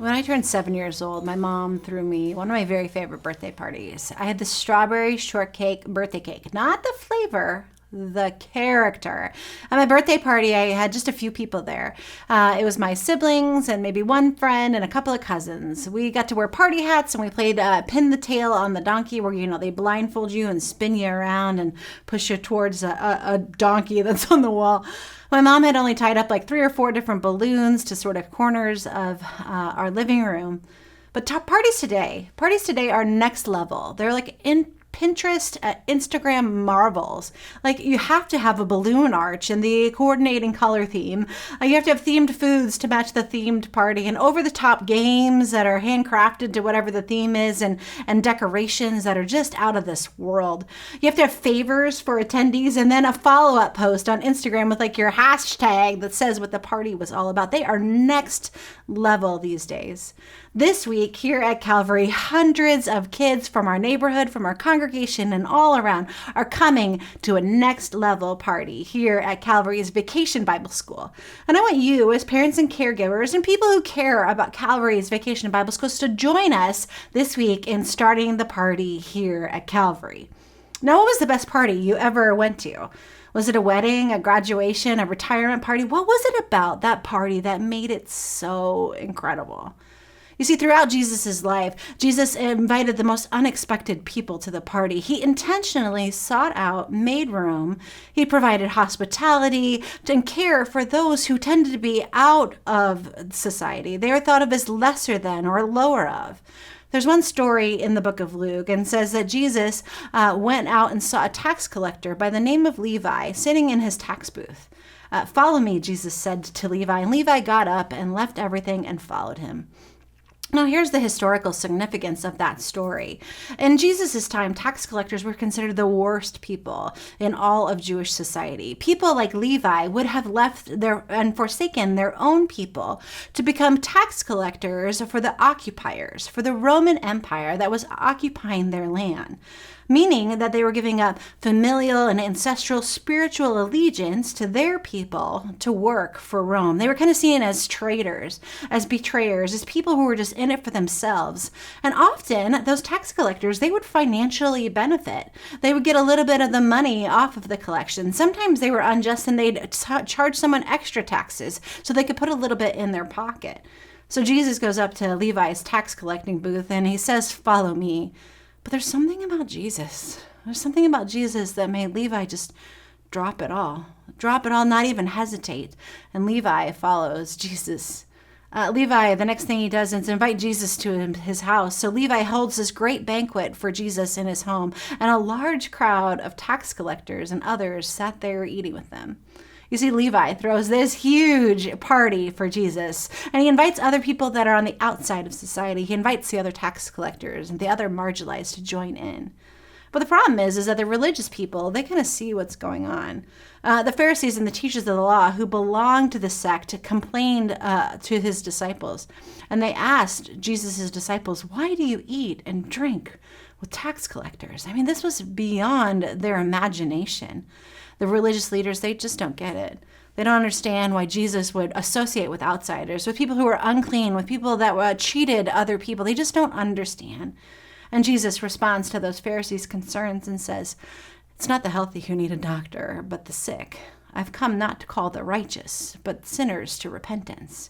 When I turned 7 years old, my mom threw me one of my very favorite birthday parties. I had the strawberry shortcake birthday cake, not the flavor, the character. At my birthday party, I had just a few people there. It was my siblings and maybe one friend and a couple of cousins. We got to wear party hats and we played pin the tail on the donkey where, they blindfold you and spin you around and push you towards a donkey that's on the wall. My mom had only tied up like 3 or 4 different balloons to sort of corners of our living room. But parties today are next level. They're like in Pinterest, Instagram marvels. Like you have to have a balloon arch and the coordinating color theme. You have to have themed foods to match the themed party and over-the-top games that are handcrafted to whatever the theme is and decorations that are just out of this world. You have to have favors for attendees and then a follow-up post on Instagram with like your hashtag that says what the party was all about. They are next level these days. This week here at Calvary, hundreds of kids from our neighborhood, from our congregation, and all around are coming to a next level party here at Calvary's Vacation Bible School. And I want you as parents and caregivers and people who care about Calvary's Vacation Bible Schools to join us this week in starting the party here at Calvary. Now, what was the best party you ever went to? Was it a wedding, a graduation, a retirement party? What was it about that party that made it so incredible? You see, throughout Jesus' life, Jesus invited the most unexpected people to the party. He intentionally sought out, made room. He provided hospitality and care for those who tended to be out of society. They were thought of as lesser than or lower of. There's one story in the book of Luke and says that Jesus went out and saw a tax collector by the name of Levi sitting in his tax booth. "Follow me," Jesus said to Levi, and Levi got up and left everything and followed him. Now, here's the historical significance of that story. In Jesus' time, tax collectors were considered the worst people in all of Jewish society. People like Levi would have left and forsaken their own people to become tax collectors for the occupiers, for the Roman Empire that was occupying their land, meaning that they were giving up familial and ancestral spiritual allegiance to their people to work for Rome. They were kind of seen as traitors, as betrayers, as people who were just in it for themselves. And often those tax collectors, they would financially benefit. They would get a little bit of the money off of the collection. Sometimes they were unjust and they'd charge someone extra taxes so they could put a little bit in their pocket. So Jesus goes up to Levi's tax collecting booth and he says, "Follow me." But there's something about Jesus. There's something about Jesus that made Levi just drop it all, not even hesitate. And Levi follows Jesus. Levi, the next thing he does is invite Jesus to his house. So Levi holds this great banquet for Jesus in his home, and a large crowd of tax collectors and others sat there eating with them. You see, Levi throws this huge party for Jesus, and he invites other people that are on the outside of society. He invites the other tax collectors and the other marginalized to join in. But the problem is that the religious people, they kind of see what's going on. The Pharisees and the teachers of the law who belonged to the sect complained to his disciples, and they asked Jesus' disciples, "Why do you eat and drink with tax collectors?" I mean, this was beyond their imagination. The religious leaders, they just don't get it. They don't understand why Jesus would associate with outsiders, with people who were unclean, with people that cheated other people. They just don't understand. And Jesus responds to those Pharisees' concerns and says, "It's not the healthy who need a doctor, but the sick. I've come not to call the righteous, but sinners to repentance."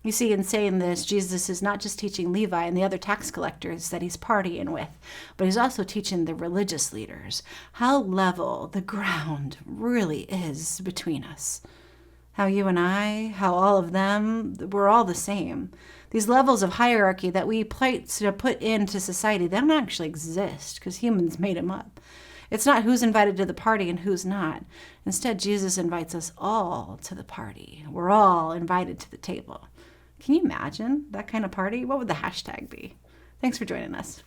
You see, in saying this, Jesus is not just teaching Levi and the other tax collectors that he's partying with, but he's also teaching the religious leaders how level the ground really is between us. How you and I, how all of them, we're all the same. These levels of hierarchy that we put into society, they don't actually exist because humans made them up. It's not who's invited to the party and who's not. Instead, Jesus invites us all to the party. We're all invited to the table. Can you imagine that kind of party? What would the hashtag be? Thanks for joining us.